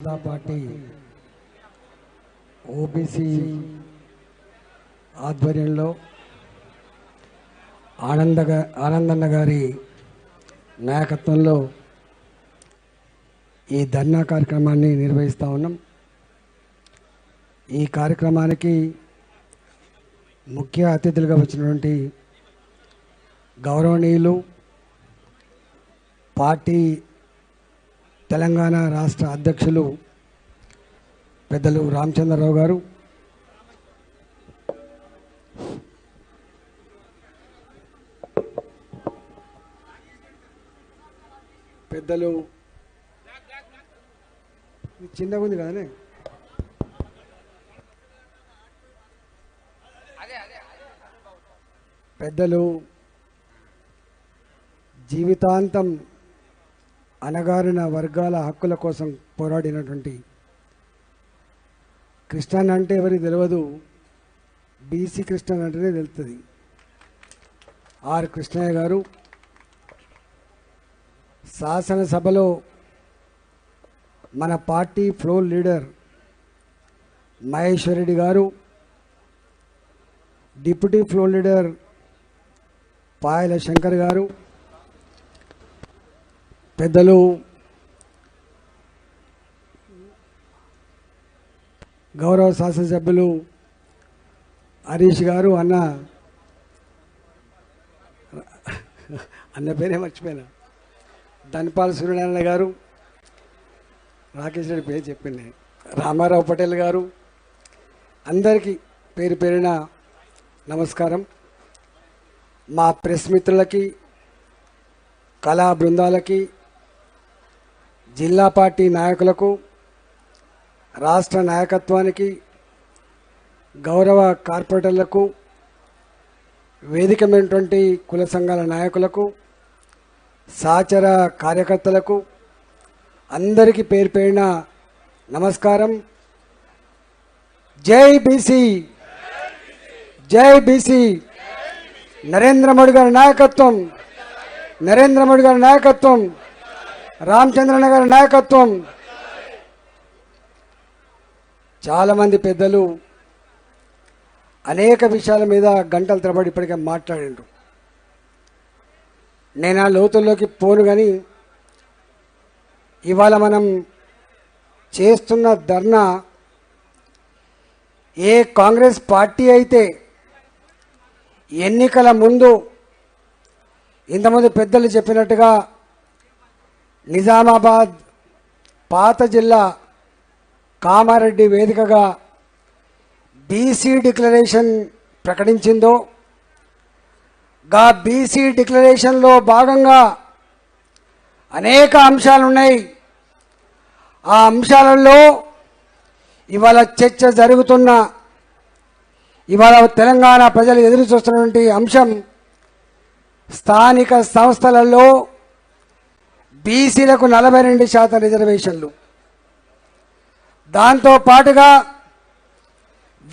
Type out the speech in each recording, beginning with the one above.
Janata party OBC ఆధ్వర్యంలో ఆనందన్న గారి నాయకత్వంలో ఈ ధర్నా కార్యక్రమాన్ని నిర్వహిస్తూ ఉన్నాం. ఈ కార్యక్రమానికి ముఖ్య అతిథులుగా వచ్చినటువంటి గౌరవనీయులు పార్టీ తెలంగాణ రాష్ట్ర అధ్యక్షులు పెద్దలు రామచంద్రరావు గారు, పెద్దలు చిన్నగా ఉంది కదనే పెద్దలు జీవితాంతం అణగారిన వర్గాల హక్కుల కోసం పోరాడినటువంటి కృష్ణన్ అంటే ఎవరికి తెలియదు, బీసీ కృష్ణన్ అంటేనే తెలుస్తుంది. ఆర్ కృష్ణయ్య గారు శాసనసభలో మన party floor leader Maheshwar Reddy గారు, డిప్యూటీ ఫ్లోర్ లీడర్ పాయల శంకర్ గారు, పెద్దలు గౌరవ శాసనసభ్యులు హరీష్ గారు, అన్న పేరే మర్చిపోయినా, ధన్పాల్ సూర్యనారాయణ గారు, రాకేష్ రెడ్డి పేరు చెప్పింది, రామారావు పటేల్ గారు, అందరికీ పేరు పేరున నమస్కారం. మా ప్రెస్ మిత్రులకి, కళా బృందాలకి, జిల్లా పార్టీ నాయకులకు, రాష్ట్ర నాయకత్వానికి, గౌరవ కార్పొరేటర్లకు, వేదికమైనటువంటి కుల సంఘాల నాయకులకు, సహచర కార్యకర్తలకు అందరికీ పేరు పేరున నమస్కారం. జై బీసీ, జై బీసీ. నరేంద్ర మోడీ గారి నాయకత్వం, నరేంద్ర మోడీ గారి నాయకత్వం, రామచంద్రన్న గారి నాయకత్వం. చాలామంది పెద్దలు అనేక విషయాల మీద గంటల తరబడి ఇప్పటికే మాట్లాడిండ్రు. నేను ఆ లోతుల్లోకి పోను, కానీ ఇవాళ మనం చేస్తున్న ధర్నా ఏ కాంగ్రెస్ పార్టీ అయితే ఎన్నికల ముందు ఇంతమంది పెద్దలు చెప్పినట్టుగా నిజామాబాద్ పాత జిల్లా కామారెడ్డి వేదికగా బీసీ డిక్లరేషన్ ప్రకటించిందో, గా బీసీ డిక్లరేషన్లో భాగంగా అనేక అంశాలున్నాయి. ఆ అంశాలలో ఇవాళ చర్చ జరుగుతున్న, ఇవాళ తెలంగాణ ప్రజలు ఎదురు చూస్తున్నటువంటి అంశం స్థానిక సంస్థలలో బీసీలకు 42% రిజర్వేషన్లు. దాంతో పాటుగా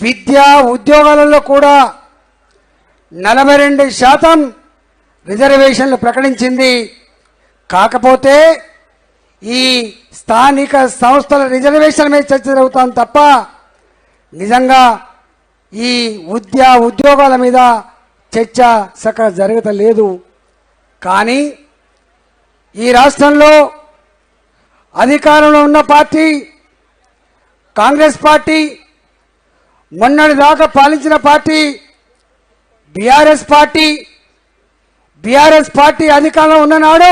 విద్యా ఉద్యోగాలలో కూడా 42% రిజర్వేషన్లు ప్రకటించింది. కాకపోతే ఈ స్థానిక సంస్థల రిజర్వేషన్ మీద చర్చ జరుగుతాం తప్ప నిజంగా ఈ ఉద్యోగాల మీద చర్చ సక జరగలేదు. కానీ ఈ రాష్ట్రంలో అధికారంలో ఉన్న పార్టీ కాంగ్రెస్ పార్టీ, మొన్నటి దాకా పాలించిన party BRS party. BRS party అధికారంలో ఉన్ననాడు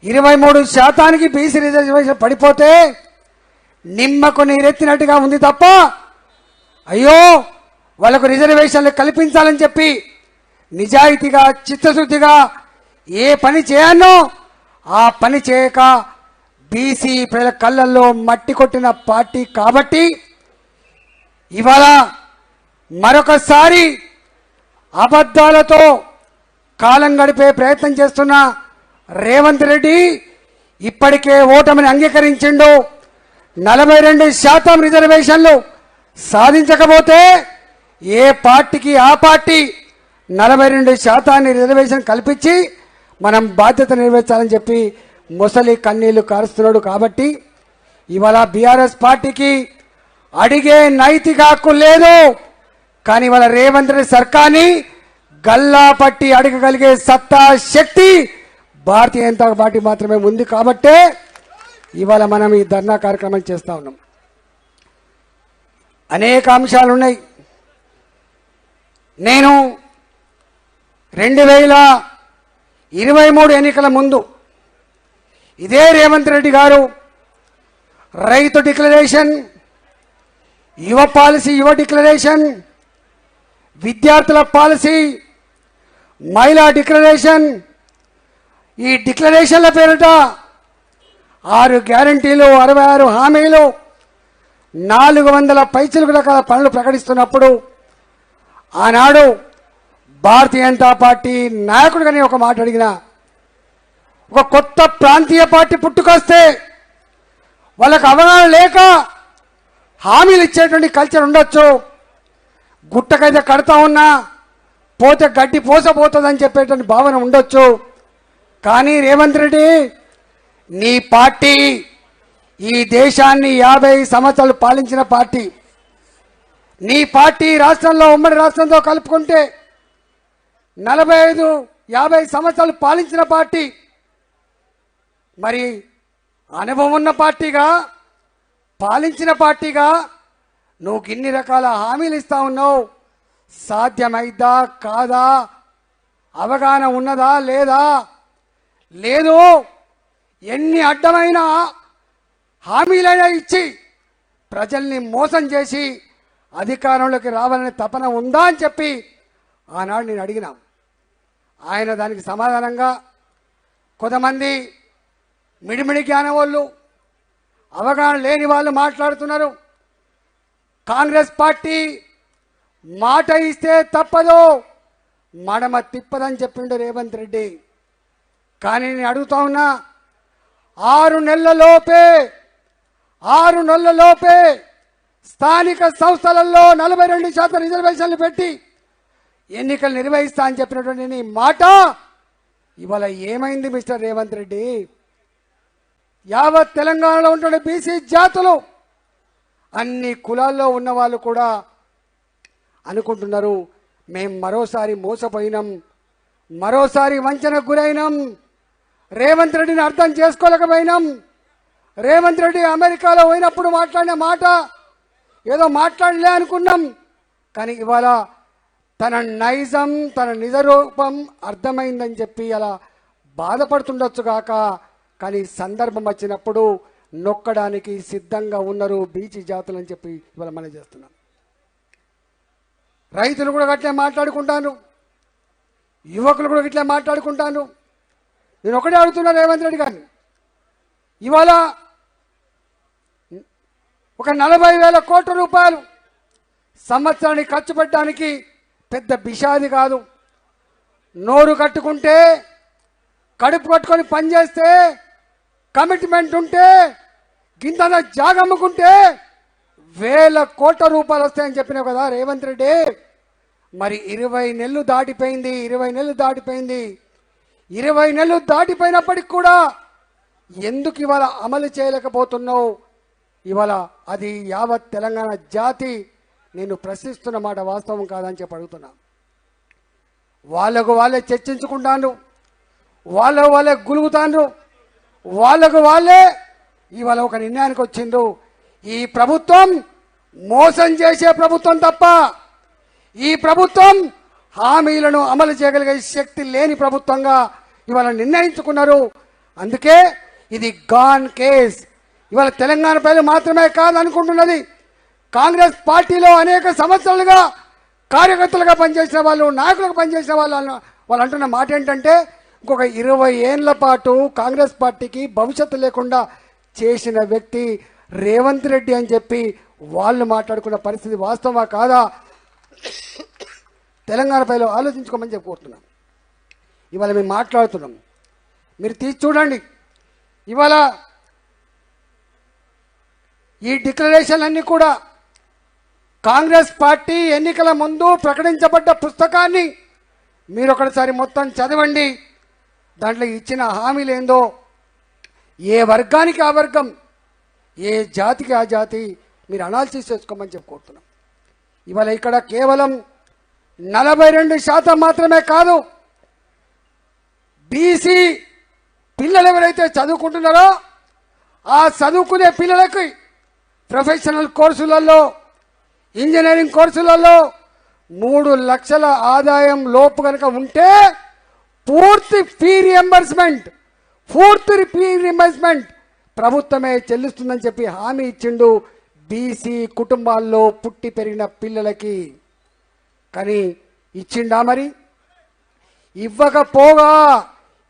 23% బీసీ రిజర్వేషన్ పడిపోతే నిమ్మకు నీరెత్తినట్టుగా ఉంది తప్ప, అయ్యో వాళ్ళకు రిజర్వేషన్లు కల్పించాలని చెప్పి నిజాయితీగా చిత్తశుద్ధిగా ఏ పని చేయాలో ఆ పని చేయక బీసీ ప్రజల కళ్ళల్లో మట్టి కొట్టిన పార్టీ. కాబట్టి ఇవాళ మరొకసారి అబద్ధాలతో కాలం గడిపే ప్రయత్నం చేస్తున్న రేవంత్ రెడ్డి ఇప్పటికే ఓటమిని అంగీకరించిండు. 42% రిజర్వేషన్లు సాధించకపోతే ఏ పార్టీకి ఆ పార్టీ 42% రిజర్వేషన్ కల్పించి మనం బాధ్యత నెరవేర్చాలని చెప్పి ముసలి కన్నీళ్లు కారుస్తున్నాడు. కాబట్టి ఇవాళ బీఆర్ఎస్ పార్టీకి అడిగే నైతిక హక్కు లేదు. కానీ ఇవాళ రేవంత్ రెడ్డి సర్కార్ని గల్లా పట్టి అడగగలిగే సత్తా శక్తి భారతీయ జనతా పార్టీ మాత్రమే ఉంది. కాబట్టే ఇవాళ మనం ఈ ధర్నా కార్యక్రమం చేస్తా ఉన్నాం. అనేక అంశాలు ఉన్నాయి. నేను 2023 ఎన్నికల ముందు ఇదే రేవంత్ రెడ్డి గారు రైతు డిక్లరేషన్, యువ పాలసీ, యువ డిక్లరేషన్, విద్యార్థుల పాలసీ, మహిళా డిక్లరేషన్, ఈ డిక్లరేషన్ల పేరిట 6 గ్యారంటీలు, 66 హామీలు, 400 పైచిలకు రకాల పనులు ప్రకటిస్తున్నప్పుడు ఆనాడు భారతీయ జనతా పార్టీ నాయకుడిగా నేను ఒక మాట అడిగిన, ఒక కొత్త ప్రాంతీయ పార్టీ పుట్టుకొస్తే వాళ్ళకు అవగాహన లేక హామీలు ఇచ్చేటువంటి కల్చర్ ఉండొచ్చు, గుట్టకైతే కడతా ఉన్నా పోతే గడ్డి పోసపోతుందని చెప్పేటువంటి భావన ఉండొచ్చు. కానీ రేవంత్ రెడ్డి, నీ పార్టీ ఈ దేశాన్ని 50 సంవత్సరాలు పాలించిన పార్టీ. నీ పార్టీ రాష్ట్రంలో, ఉమ్మడి రాష్ట్రంతో కలుపుకుంటే 45-50 సంవత్సరాలు పాలించిన పార్టీ. మరి అనుభవం ఉన్న పార్టీగా, పాలించిన పార్టీగా నువ్వు ఇన్ని రకాల హామీలు ఇస్తా ఉన్నావు. సాధ్యమైద్దా కాదా? అవగాహన ఉన్నదా లేదా? లేదు. ఎన్ని అడ్డమైన హామీలైనా ఇచ్చి ప్రజల్ని మోసం చేసి అధికారంలోకి రావాలనే తపన ఉందా అని చెప్పి ఆనాడు నేను అడిగినా. ఆయన దానికి సమాధానంగా కొంతమంది మిడిమిడి జ్ఞానం వాళ్ళు, అవగాహన లేని వాళ్ళు మాట్లాడుతున్నారు. కాంగ్రెస్ పార్టీ మాట ఇస్తే తప్పదు, మడమ తిప్పదని చెప్పిండు రేవంత్ రెడ్డి. కానీ నేను అడుగుతా ఉన్నా, 6 నెలలలోపే స్థానిక సంస్థలలో 42% రిజర్వేషన్లు పెట్టి ఎన్నికలు నిర్వహిస్తా అని చెప్పినటువంటి నీ మాట ఇవాళ ఏమైంది మిస్టర్ రేవంత్ రెడ్డి? యావత్ తెలంగాణలో ఉంటున్న బీసీ జాతులు, అన్ని కులాల్లో ఉన్న వాళ్ళు కూడా అనుకుంటున్నారు, మేము మరోసారి మోసపోయినాం, మరోసారి వంచనకు గురైనాం, రేవంత్ రెడ్డిని అర్థం చేసుకోలేకపోయినాం. రేవంత్ రెడ్డి అమెరికాలో పోయినప్పుడు మాట్లాడిన మాట ఏదో మాట్లాడలే అనుకున్నాం. కానీ ఇవాళ తన నైజం, తన నిజ రూపం అర్థమైందని చెప్పి అలా బాధపడుతుండొచ్చు కాక, కానీ సందర్భం వచ్చినప్పుడు నొక్కడానికి సిద్ధంగా ఉన్నారు బీసీ జాతులు అని చెప్పి ఇవాళ మనం చేస్తున్నాం. రైతులు కూడా గట్లే మాట్లాడుకుంటాను, యువకులు కూడా ఇట్లా మాట్లాడుకుంటాను. నేను ఒకటే అడుగుతున్నా రేవంత్ రెడ్డి గారిని, ఇవాళ ఒక 40,000 కోట్ల రూపాయలు సంవత్సరానికి ఖర్చు పెట్టడానికి పెద్ద బిషాది కాదు. నోరు కట్టుకుంటే, కడుపు కట్టుకొని పనిచేస్తే, కమిట్మెంట్ ఉంటే, గింత జాగమ్ముకుంటే 1,000 కోట్ల రూపాయలు వస్తాయని చెప్పినావు కదా రేవంత్ రెడ్డి. మరి 20 నెలలు దాటిపోయింది, 20 నెలలు దాటిపోయింది. 20 నెలలు దాటిపోయినప్పటికి కూడా ఎందుకు ఇవాళ అమలు చేయలేకపోతున్నావు? ఇవాళ అది యావత్ తెలంగాణ జాతి నేను ప్రశ్నిస్తున్న మాట వాస్తవం కాదని చెప్పి అడుగుతున్నా. వాళ్ళకు వాళ్ళే చర్చించుకుంటాను, వాళ్ళకు వాళ్ళే గులుగుతాండ్రు, వాళ్ళకు వాళ్ళే ఇవాళ ఒక నిర్ణయానికి వచ్చిండ్రు. ఈ ప్రభుత్వం మోసం చేసే ప్రభుత్వం తప్ప, ఈ ప్రభుత్వం హామీలను అమలు చేయగలిగే శక్తి లేని ప్రభుత్వంగా ఇవాళ నిర్ణయించుకున్నారు. అందుకే ఇది గాన్ కేస్. ఇవాళ తెలంగాణ ప్రజలు మాత్రమే కాదు అనుకుంటున్నది, కాంగ్రెస్ పార్టీలో అనేక సంవత్సరాలుగా కార్యకర్తలుగా పనిచేసిన వాళ్ళు, నాయకులుగా పనిచేసిన వాళ్ళు అంటున్న మాట ఏంటంటే, ఇంకొక 20 ఏళ్ల పాటు కాంగ్రెస్ పార్టీకి భవిష్యత్తు లేకుండా చేసిన వ్యక్తి రేవంత్ రెడ్డి అని చెప్పి వాళ్ళు మాట్లాడుకున్న పరిస్థితి వాస్తవా కాదా? తెలంగాణ ప్రజలు ఆలోచించుకోమని చెప్పి కోరుతున్నాం. ఇవాళ మేము మాట్లాడుతున్నాం, మీరు తీసి చూడండి. ఇవాళ ఈ డిక్లరేషన్లన్నీ కూడా కాంగ్రెస్ పార్టీ ఎన్నికల ముందు ప్రకటించబడ్డ పుస్తకాన్ని మీరు ఒకటిసారి మొత్తం చదవండి. దాంట్లో ఇచ్చిన హామీలు ఏందో, ఏ వర్గానికి ఆ వర్గం, ఏ జాతికి ఆ జాతి మీరు అనాలిసిస్ చేసుకోమని చెప్పి కోరుతున్నాం. ఇవాళ ఇక్కడ కేవలం 42% మాత్రమే కాదు, బీసీ పిల్లలు ఎవరైతే చదువుకుంటున్నారో ఆ చదువుకునే పిల్లలకి ప్రొఫెషనల్ కోర్సులలో, ఇంజనీరింగ్ కోర్సులలో 3 లక్షల ఆదాయం లోపు కనుక ఉంటే పూర్తి ఫీ రియంబర్స్మెంట్ ప్రభుత్వమే చెల్లిస్తుందని చెప్పి హామీ ఇచ్చిండు బీసీ కుటుంబాల్లో పుట్టి పెరిగిన పిల్లలకి. కానీ ఇచ్చిండా మరి?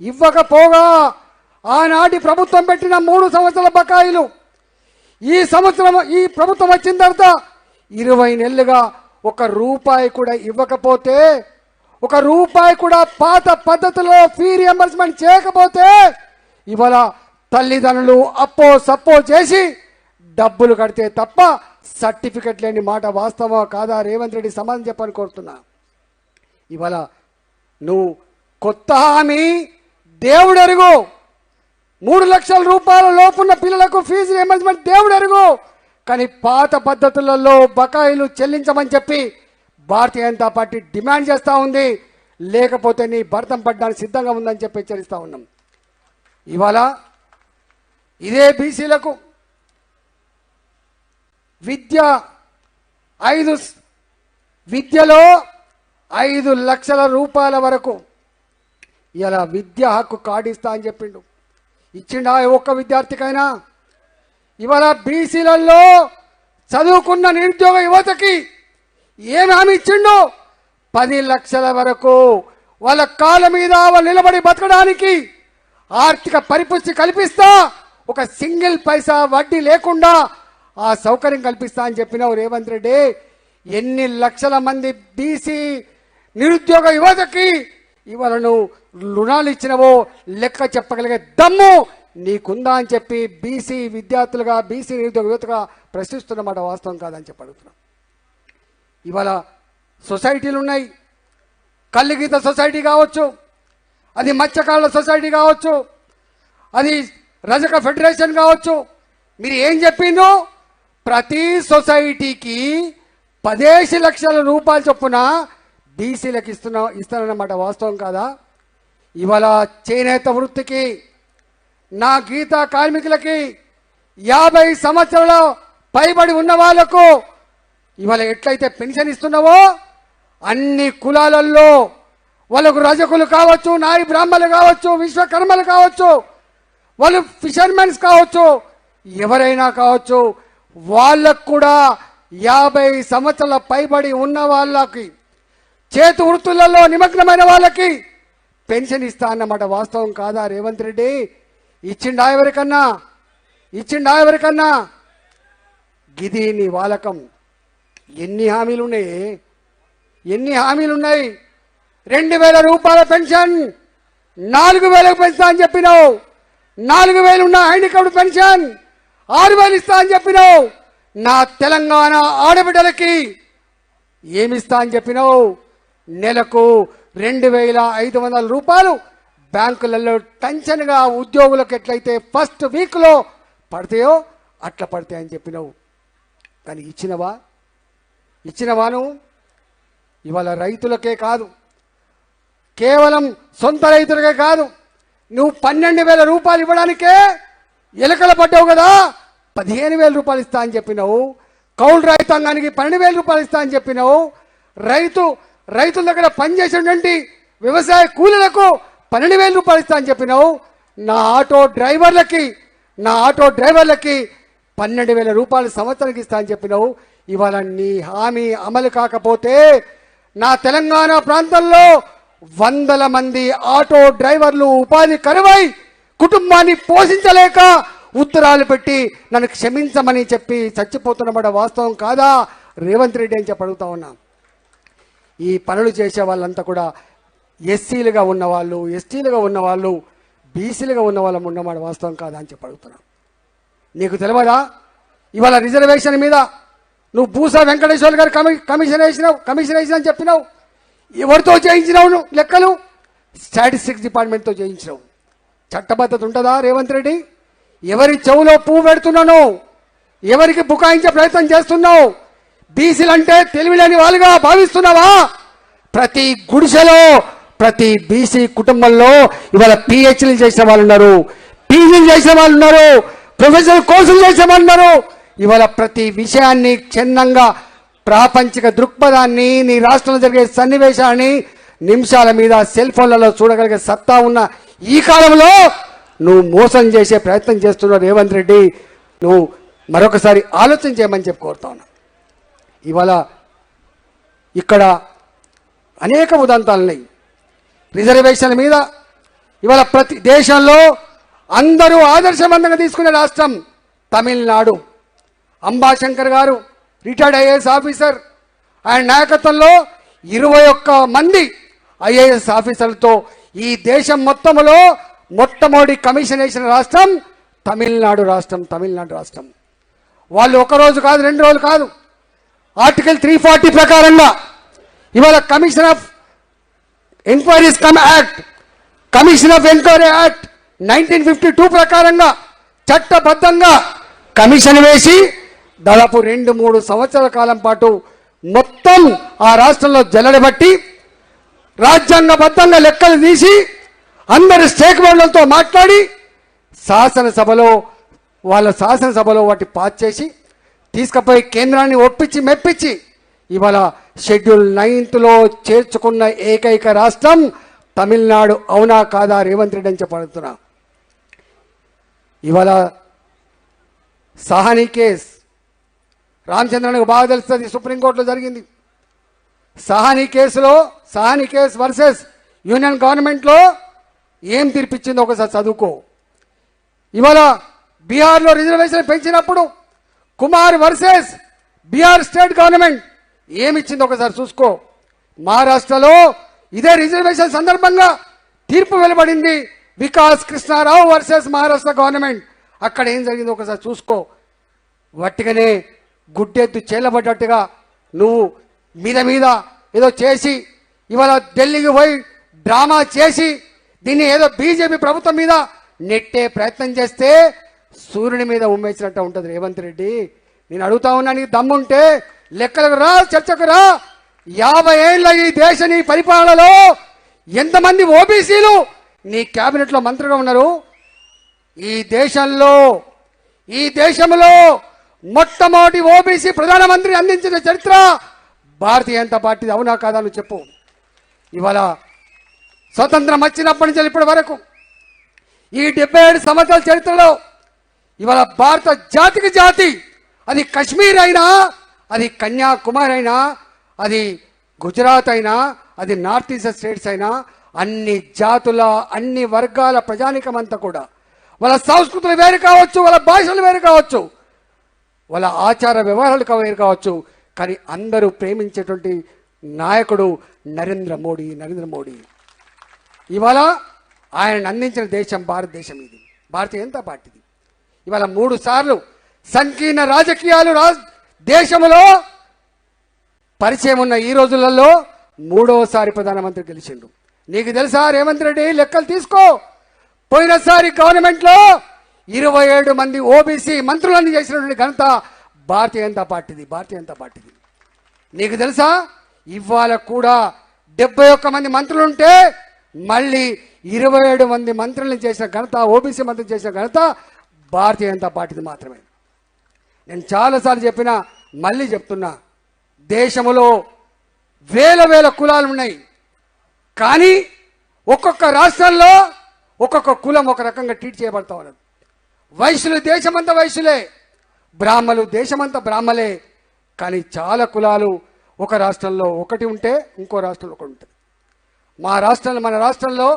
ఇవ్వకపోగా ఆనాటి ప్రభుత్వం పెట్టిన 3 సంవత్సరాల బకాయిలు ఈ ప్రభుత్వం వచ్చిన తర్వాత 20 నెలలుగా 1 రూపాయి కూడా ఇవ్వకపోతే, 1 రూపాయి కూడా పాత పద్ధతిలో ఫీ రియంబర్స్మెంట్ చేయకపోతే ఇవాళ తల్లిదండ్రులు అప్పో సప్పో చేసి డబ్బులు కడితే తప్ప సర్టిఫికెట్ లేని మాట వాస్తవమా కాదా? రేవంత్ రెడ్డి సమాధానం చెప్పని కోరుతున్నా. ఇవాళ నువ్వు కొత్త హామీ దేవుడు ఎరుగు, 3 లక్షల రూపాయల లోపున్న పిల్లలకు ఫీజు రియంబర్స్మెంట్ దేవుడు ఎరుగు. కానీ పాత పద్ధతులలో బకాయిలు చెల్లించమని చెప్పి భారతీయ జనతా పార్టీ డిమాండ్ చేస్తూ ఉంది. లేకపోతే నీ భర్తం పడ్డానికి సిద్ధంగా ఉందని చెప్పి హెచ్చరిస్తూ ఉన్నాం. ఇవాళ ఇదే బీసీలకు విద్యలో 5 లక్షల రూపాయల వరకు ఇలా విద్యా హక్కు కార్డు ఇస్తా అని చెప్పిండు. ఇచ్చిండా ఒక్క విద్యార్థికైనా? ఇవాళ బీసీలలో చదువుకున్న నిరుద్యోగ యువతకి ఏమి హామీ ఇచ్చిండు? 10 లక్షల వరకు వాళ్ళ కాళ్ళ మీద వాళ్ళు నిలబడి బతకడానికి ఆర్థిక పరిపుష్టి కల్పిస్తా, ఒక సింగిల్ పైసా వడ్డీ లేకుండా ఆ సౌకర్యం కల్పిస్తా అని చెప్పినావు రేవంత్ రెడ్డి. ఎన్ని లక్షల మంది బీసీ నిరుద్యోగ యువతకి ఇవాళ నువ్వు రుణాలు ఇచ్చినవో లెక్క చెప్పగలిగే దమ్ము నీకుందా అని చెప్పి బీసీ విద్యార్థులుగా, బీసీ నిరుద్యోగ యువతగా ప్రశ్నిస్తున్నమాట వాస్తవం కాదని చెప్పి అడుగుతున్నాం. ఇవాళ సొసైటీలు ఉన్నాయి, కల్లుగీత సొసైటీ కావచ్చు, అది మత్స్యకారుల సొసైటీ కావచ్చు, అది రజక ఫెడరేషన్ కావచ్చు. మీరు ఏం చెప్పిందో ప్రతి సొసైటీకి 10 లక్షల రూపాయలు చొప్పున బీసీలకు ఇస్తానన్నమాట వాస్తవం కాదా? ఇవాళ చేనేత వృత్తికి, నా గీత కార్మికులకి, 50 సంవత్సరాల పైబడి ఉన్న వాళ్లకు ఇవాళ ఎట్లయితే పెన్షన్ ఇస్తున్నావో అన్ని కులాలలో వాళ్ళకు రజకులు కావచ్చు, నాయి బ్రాహ్మణులు కావచ్చు, విశ్వకర్మలు కావచ్చు, వాళ్ళు ఫిషర్మెన్స్ కావచ్చు, ఎవరైనా కావచ్చు, వాళ్ళకు కూడా 50 సంవత్సరాల పైబడి ఉన్న వాళ్ళకి, చేతి వృత్తులలో నిమగ్నమైన వాళ్ళకి పెన్షన్ ఇస్తా అన్నమాట వాస్తవం కాదా రేవంత్ రెడ్డి? ఇచ్చిండా ఎవరికన్నా? గిది నీ వాలకం. ఎన్ని హామీలు ఉన్నాయి? 2000 రూపాయల పెన్షన్ 4000 పెంచుతా అని చెప్పినావు. 4000 ఉన్న హ్యాండిక్యాప్డ్ పెన్షన్ 6000 ఇస్తా అని చెప్పినావు. నా తెలంగాణ ఆడబిడ్డలకి ఏమిస్తా అని చెప్పినావు? నెలకు 2500 రూపాయలు బ్యాంకులలో టెన్షన్గా ఉద్యోగులకు ఎట్లయితే ఫస్ట్ వీక్లో పడతాయో అట్లా పడతాయని చెప్పినావు. కానీ ఇచ్చినవాను ఇవాళ రైతులకే కాదు, కేవలం సొంత రైతులకే కాదు, నువ్వు 12,000 రూపాయలు ఇవ్వడానికే ఎలకల పడ్డావు కదా, 15,000 రూపాయలు ఇస్తా అని చెప్పినావు. కౌలు రైతాంగానికి 12,000 రూపాయలు ఇస్తా అని చెప్పినావు. రైతుల దగ్గర పనిచేసేటువంటి వ్యవసాయ కూలీలకు 12,000 రూపాయలు ఇస్తా అని చెప్పినావు. నా ఆటో డ్రైవర్లకి 12,000 రూపాయలు సంవత్సరానికి ఇస్తా అని చెప్పినావు. ఇవాళ నీ హామీ అమలు కాకపోతే నా తెలంగాణ ప్రాంతంలో 100 మంది ఆటో డ్రైవర్లు ఉపాధి కరువై కుటుంబాన్ని పోషించలేక ఉత్తరాలు పెట్టి నన్ను క్షమించమని చెప్పి చచ్చిపోతున్నమాట వాస్తవం కాదా రేవంత్ రెడ్డి అని చెప్పి అడుగుతా ఉన్నా. ఈ పనులు చేసే వాళ్ళంతా కూడా ఎస్సీలుగా ఉన్నవాళ్ళు, ఎస్టీలుగా ఉన్నవాళ్ళు, బీసీలుగా ఉన్న వాళ్ళం ఉన్నమాట వాస్తవం కాదా అని చెప్పి అడుగుతున్నా. నీకు తెలియదా? ఇవాళ రిజర్వేషన్ మీద నువ్వు భూసా వెంకటేశ్వర గారు కమిషన్ వేసినా అని చెప్పినావు. ఎవరితో చేయించినావు నువ్వు లెక్కలు? స్టాటిస్టిక్స్ డిపార్ట్మెంట్తో చేయించినావు. చట్టబద్ధత ఉంటుందా రేవంత్ రెడ్డి? ఎవరి చెవులో పువ్వు పెడుతున్నాను, ఎవరికి బుకాయించే ప్రయత్నం చేస్తున్నావు? బీసీలంటే తెలివిలేని వాళ్ళుగా భావిస్తున్నావా? ప్రతి గుడిసెలో ప్రతి బీసీ కుటుంబంలో ఇవాళ పిహెచ్డీలు చేసిన వాళ్ళు ఉన్నారు, పీజీలు చేసిన వాళ్ళు ఉన్నారు, ప్రొఫెషనల్ కోర్సులు చేసిన వాళ్ళు ఉన్నారు. ఇవాళ ప్రతి విషయాన్ని క్షుణ్ణంగా ప్రాపంచిక దృక్పథాన్ని, నీ రాష్ట్రంలో జరిగే సన్నివేశాన్ని నిమిషాల మీద సెల్ ఫోన్లలో చూడగలిగే సత్తా ఉన్న ఈ కాలంలో నువ్వు మోసం చేసే ప్రయత్నం చేస్తున్నావు రేవంత్ రెడ్డి. నువ్వు మరొకసారి ఆలోచన చేయమని చెప్పి కోరుతా ఉన్నా. ఇవాళ ఇక్కడ అనేక ఉదంతాలు ఉన్నాయి రిజర్వేషన్ల మీద. ఇవాళ ప్రతి దేశంలో అందరూ ఆదర్శవంతంగా తీసుకునే రాష్ట్రం తమిళనాడు. అంబాశంకర్ గారు రిటైర్డ్ ఐఏఎస్ ఆఫీసర్, ఆయన నాయకత్వంలో 21 మంది ఐఏఎస్ ఆఫీసర్లతో ఈ దేశం మొత్తంలో మొట్టమొదటి కమిషన్ వేసిన రాష్ట్రం తమిళనాడు రాష్ట్రం. వాళ్ళు ఒక రోజు కాదు, 2 రోజులు కాదు, ఆర్టికల్ 340 ప్రకారంగా ఇవాళ commission of enquiries act, commission of enquiry act 1952 ప్రకారంగా చట్టబద్ధంగా కమిషన్ వేసి దాదాపు 2-3 సంవత్సరాల కాలం పాటు మొత్తం ఆ రాష్ట్రంలో జల్లెడబట్టి రాజ్యాంగబద్ధంగా లెక్కలు తీసి అందరి స్టేక్ హోల్డర్లతో మాట్లాడి శాసనసభలో వాటి పాస్ చేసి తీసుకుపోయి కేంద్రాన్ని ఒప్పించి మెప్పించి ఇవాళ షెడ్యూల్ 9లో చేర్చుకున్న ఏకైక రాష్ట్రం తమిళనాడు. అవునా కాదా రేవంత్ రెడ్డి అని చెప్పడుతున్నా. ఇవాళ సహానీ కేస్ రామచంద్రన్కు బాగా తెలుస్తుంది, సుప్రీంకోర్టులో జరిగింది. సహానీ కేస్ వర్సెస్ యూనియన్ గవర్నమెంట్లో ఏం తీర్పిచ్చిందో ఒకసారి చదువుకో. ఇవాళ బీహార్లో రిజర్వేషన్ పెంచినప్పుడు Kumar versus Bihar state government ఏమిచ్చిందో ఒకసారి చూసుకో. మహారాష్ట్రలో ఇదే రిజర్వేషన్ సందర్భంగా తీర్పు వెలువడింది, వికాస్ కృష్ణారావు వర్సెస్ మహారాష్ట్ర గవర్నమెంట్. అక్కడ ఏం జరిగిందో ఒకసారి చూసుకో. వట్టిగానే గుడ్డెద్దు చేలబడ్డట్టుగా నువ్వు మీద ఏదో చేసి ఇవాళ ఢిల్లీకి పోయి డ్రామా చేసి దీన్ని ఏదో బీజేపీ ప్రభుత్వం మీద నెట్టే ప్రయత్నం చేస్తే సూర్యుని మీద ఉమ్మేసినట్టు ఉంటుంది రేవంత్ రెడ్డి. నేను అడుగుతా ఉన్నా, నీకు దమ్ముంటే లెక్కలకు రా, చర్చకు రా. 50 ఏళ్ళ ఈ దేశ నీ పరిపాలనలో ఎంతమంది ఓబీసీలు నీ క్యాబినెట్లో మంత్రిగా ఉన్నారు? ఈ దేశంలో మొట్టమొదటి ఓబీసీ ప్రధానమంత్రి అందించిన చరిత్ర భారతీయ జనతా పార్టీ. అవునా కాదా నువ్వు చెప్పు. ఇవాళ స్వతంత్రం వచ్చినప్పటి నుంచి ఇప్పటి వరకు ఈ 77 సంవత్సరాల చరిత్రలో ఇవాళ భారత జాతికి జాతి, అది కశ్మీర్ అయినా, అది కన్యాకుమారి అయినా, అది గుజరాత్ అయినా, అది నార్త్ ఈస్ట్ స్టేట్స్ అయినా, అన్ని జాతుల అన్ని వర్గాల ప్రజానికమంతా కూడా వాళ్ళ సంస్కృతులు వేరు కావచ్చు, వాళ్ళ భాషలు వేరు కావచ్చు, వాళ్ళ ఆచార వ్యవహారాలు వేరు కావచ్చు, కానీ అందరూ ప్రేమించేటువంటి నాయకుడు నరేంద్ర మోడీ. ఇవాళ ఆయన అందించిన దేశం భారతదేశం. ఇది భారతీయ జనతా పార్టీది. ఇవాళ 3 సార్లు సంకీర్ణ రాజకీయాలు దేశంలో పరిచయం ఉన్న ఈ రోజులలో 3వసారి ప్రధానమంత్రి గెలిచిండు. నీకు తెలుసా రేవంత్ రెడ్డి? లెక్కలు తీసుకో. పోయినసారి గవర్నమెంట్లో 27 మంది ఓబీసీ మంత్రులను చేసినటువంటి ఘనత భారతీయ జనతా పార్టీది. నీకు తెలుసా ఇవాళ కూడా 71 మంది మంత్రులు ఉంటే మళ్ళీ 27 మంది మంత్రులను చేసిన ఘనత, ఓబీసీ మంత్రులు చేసిన ఘనత భారతీయ జనతా పార్టీది మాత్రమే. నేను చాలాసార్లు చెప్పినా, మళ్ళీ చెప్తున్నా, దేశంలో వేల కులాలు ఉన్నాయి, కానీ ఒక్కొక్క రాష్ట్రంలో ఒక్కొక్క కులం ఒక రకంగా ట్రీట్ చేయబడతా ఉన్నది. వైశ్యులు దేశమంతా వైశ్యులే, బ్రాహ్మలు దేశమంతా బ్రాహ్మలే, కానీ చాలా కులాలు ఒక రాష్ట్రంలో ఒకటి ఉంటే ఇంకో రాష్ట్రంలో ఒకటి ఉంటుంది. మన రాష్ట్రంలో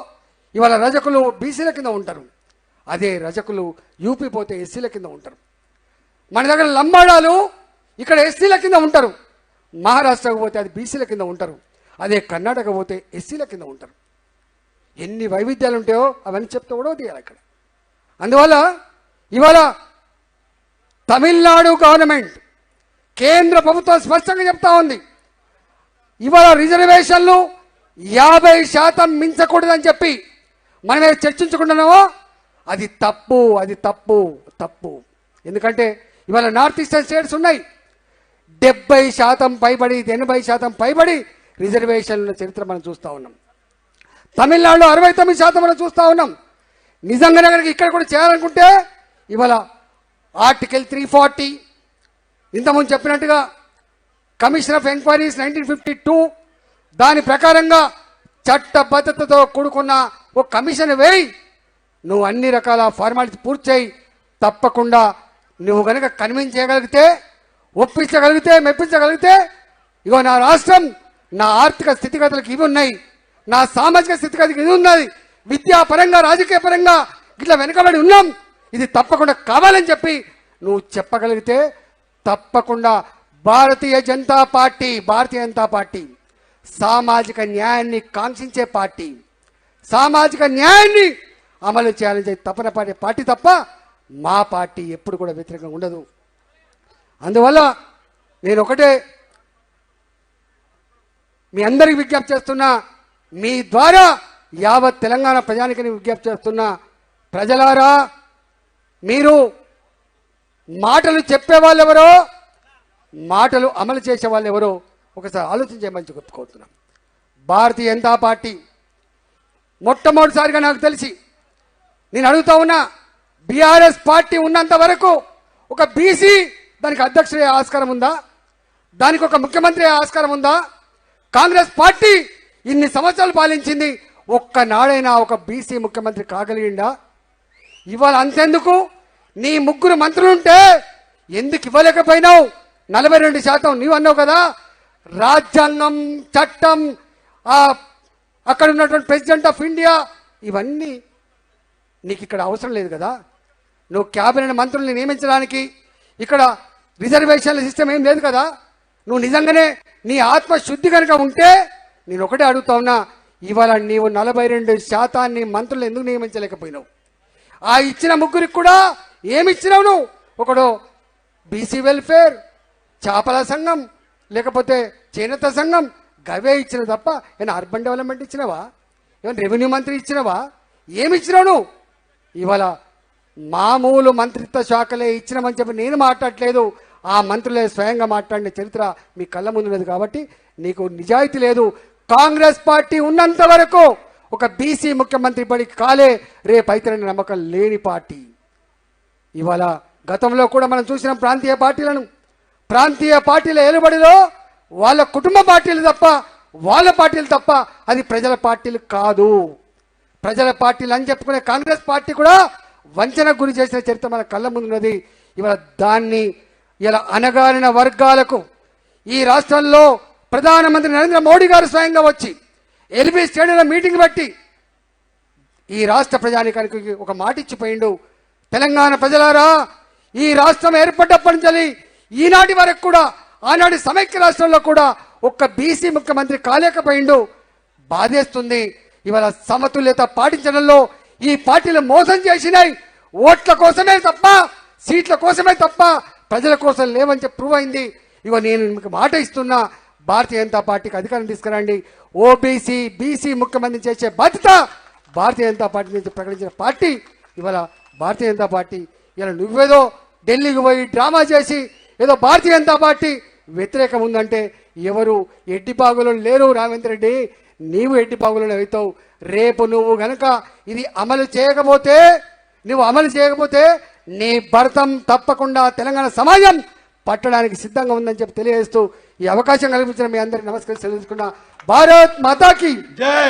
ఇవాళ రజకులు బీసీల కింద ఉంటారు, అదే రజకులు యూపీ పోతే ఎస్సీల కింద ఉంటారు. మన దగ్గర లంబాడాలు ఇక్కడ ఎస్సీల కింద ఉంటారు, మహారాష్ట్రకు పోతే అది బీసీల కింద ఉంటారు, అదే కర్ణాటక పోతే ఎస్సీల కింద ఉంటారు. ఎన్ని వైవిధ్యాలు ఉంటాయో అవన్నీ చెప్తే కూడా తీయాలి అక్కడ. అందువల్ల ఇవాళ తమిళనాడు గవర్నమెంట్, కేంద్ర ప్రభుత్వం స్పష్టంగా చెప్తా ఉంది, ఇవాళ రిజర్వేషన్లు 50% మించకూడదని చెప్పి మనం చర్చించుకుంటున్నామో అది తప్పు. ఎందుకంటే ఇవాళ నార్త్ ఈస్టర్న్ స్టేట్స్ ఉన్నాయి. 70% పైబడి 80% పైబడి రిజర్వేషన్ల చరిత్ర మనం చూస్తూ ఉన్నాం. తమిళనాడులో 69% మనం చూస్తూ ఉన్నాం. నిజంగానే కనుక ఇక్కడ కూడా చేయాలనుకుంటే ఇవాళ ఆర్టికల్ 340 ఇంతకుముందు చెప్పినట్టుగా కమిషన్ ఆఫ్ ఎంక్వైరీస్ 1952 దాని ప్రకారంగా చట్టబద్ధతతో కూడుకున్న ఒక కమిషన్ వేయి, నువ్వు అన్ని రకాల ఫార్మాలిటీ పూర్తి చేయి. తప్పకుండా నువ్వు కనుక కన్విన్స్ చేయగలిగితే, ఒప్పించగలిగితే, మెప్పించగలిగితే, ఇగో నా రాష్ట్రం, నా ఆర్థిక స్థితిగతులకు ఇవి ఉన్నాయి, నా సామాజిక స్థితిగతికి ఇది ఉన్నది, విద్యాపరంగా రాజకీయ పరంగా ఇట్లా వెనుకబడి ఉన్నాం, ఇది తప్పకుండా కావాలని చెప్పి నువ్వు చెప్పగలిగితే తప్పకుండా భారతీయ జనతా పార్టీ సామాజిక న్యాయాన్ని కాంక్షించే పార్టీ, సామాజిక న్యాయాన్ని అమలు చేయాలని చెప్పి తపన పడే పార్టీ తప్ప మా పార్టీ ఎప్పుడు కూడా వ్యతిరేకంగా ఉండదు. అందువల్ల నేను ఒకటే మీ అందరికి విజ్ఞప్తి చేస్తున్నా, మీ ద్వారా యావత్ తెలంగాణ ప్రజానికి విజ్ఞప్తి చేస్తున్నా, ప్రజలారా, మీరు మాటలు చెప్పే వాళ్ళు ఎవరో, మాటలు అమలు చేసే వాళ్ళు ఎవరో ఒకసారి ఆలోచించమని చెప్పుకోతున్నాం. భారతీయ జనతా పార్టీ మొట్టమొదటిసారిగా నాకు తెలిసి నేను అడుగుతా ఉన్నా, బీఆర్ఎస్ పార్టీ ఉన్నంత వరకు ఒక బీసీ దానికి అధ్యక్షుడే ఆస్కారం ఉందా? దానికి ఒక ముఖ్యమంత్రి ఆస్కారం ఉందా? కాంగ్రెస్ పార్టీ ఇన్ని సంవత్సరాలు పాలించింది, ఒక్కనాడైనా ఒక బీసీ ముఖ్యమంత్రి కాగలిగిందా? ఇవాళ అంతెందుకు, నీ 3 మంత్రులుంటే ఎందుకు ఇవ్వలేకపోయినావు? 42% నీవు అన్నావు కదా. రాజ్యాంగం, చట్టం, అక్కడ ఉన్నటువంటి ప్రెసిడెంట్ ఆఫ్ ఇండియా, ఇవన్నీ నీకు ఇక్కడ అవసరం లేదు కదా. నువ్వు క్యాబినెట్ మంత్రుల్ని నియమించడానికి ఇక్కడ రిజర్వేషన్ల సిస్టమ్ ఏం లేదు కదా. నువ్వు నిజంగానే నీ ఆత్మశుద్ధి కనుక ఉంటే నేను ఒకటే అడుగుతా ఉన్నా, ఇవాళ నీవు 42% మంత్రులు ఎందుకు నియమించలేకపోయినావు? ఆ ఇచ్చిన 3 కూడా ఏమి ఇచ్చినావు నువ్వు? ఒకడు బీసీ వెల్ఫేర్, చేపల సంఘం, లేకపోతే చేనేత సంఘం, గవే ఇచ్చిన తప్ప ఏమైనా అర్బన్ డెవలప్మెంట్ ఇచ్చినవా? ఏమైనా రెవెన్యూ మంత్రి ఇచ్చినవా? ఏమి ఇచ్చినావు నువ్వు? ఇవాళ మామూలు మంత్రిత్వ శాఖలే ఇచ్చినామని చెప్పి నేను మాట్లాడట్లేదు, ఆ మంత్రులే స్వయంగా మాట్లాడిన చరిత్ర మీ కళ్ళ ముందు ఉన్నది. కాబట్టి నీకు నిజాయితీ లేదు. కాంగ్రెస్ పార్టీ ఉన్నంత వరకు ఒక బీసీ ముఖ్యమంత్రి పడి కాలే రేపైతేనే నమ్మకం లేని పార్టీ. ఇవాళ గతంలో కూడా మనం చూసిన ప్రాంతీయ పార్టీల ఏలుబడిలో వాళ్ళ కుటుంబ పార్టీలు తప్ప, వాళ్ళ పార్టీలు తప్ప, అది ప్రజల పార్టీలు కాదు. ప్రజల పార్టీలు అని చెప్పుకునే కాంగ్రెస్ పార్టీ కూడా వంచనకు గురి చేసిన చరిత్ర మన కళ్ళ ముందున్నది. ఇవాళ దాన్ని ఇలా అణగారిన వర్గాలకు ఈ రాష్ట్రంలో ప్రధానమంత్రి నరేంద్ర మోడీ గారు స్వయంగా వచ్చి ఎల్బీ స్టేడియంలో మీటింగ్ పెట్టి ఈ రాష్ట్ర ప్రజానికానికి ఒక మాట ఇచ్చిపోయిండు. తెలంగాణ ప్రజలారా, ఈ రాష్ట్రం ఏర్పడ్డప్పటి నుంచి ఈనాటి వరకు కూడా, ఆనాటి సమైక్య రాష్ట్రంలో కూడా ఒక్క బీసీ ముఖ్యమంత్రి కాలేకపోయిండు. బాధేస్తుంది. ఇవాళ సమతుల్యత పాటించడంలో ఈ పార్టీలు మోసం చేసినాయి. ఓట్ల కోసమే తప్ప, సీట్ల కోసమే తప్ప ప్రజల కోసం లేవని చెప్పి ప్రూవ్ అయింది. ఇగో నేను మీకు మాట ఇస్తున్నా, భారతీయ జనతా పార్టీకి అధికారం తీసుకురండి. ఓబీసీ బీసీ ముఖ్యమంత్రి చేసే బాధ్యత భారతీయ జనతా పార్టీ నుంచి ప్రకటించిన పార్టీ ఇవాళ భారతీయ జనతా పార్టీ. ఇలా నువ్వేదో ఢిల్లీకి పోయి డ్రామా చేసి ఏదో భారతీయ జనతా పార్టీ వ్యతిరేకం ఉందంటే ఎవరు ఎడ్డిపాగులో లేరు. రామేంద్ర రెడ్డి, నీవు ఎడ్డిపాగులో అవుతావు. రేపు నువ్వు గనక ఇది అమలు చేయకపోతే నీ భర్తం తప్పకుండా తెలంగాణ సమాజం పట్టడానికి సిద్ధంగా ఉందని చెప్పి తెలియజేస్తూ ఈ అవకాశం కల్పించిన మీ అందరికీ నమస్కారం తెలుసుకున్నా. భారత్ మాతాకి జై.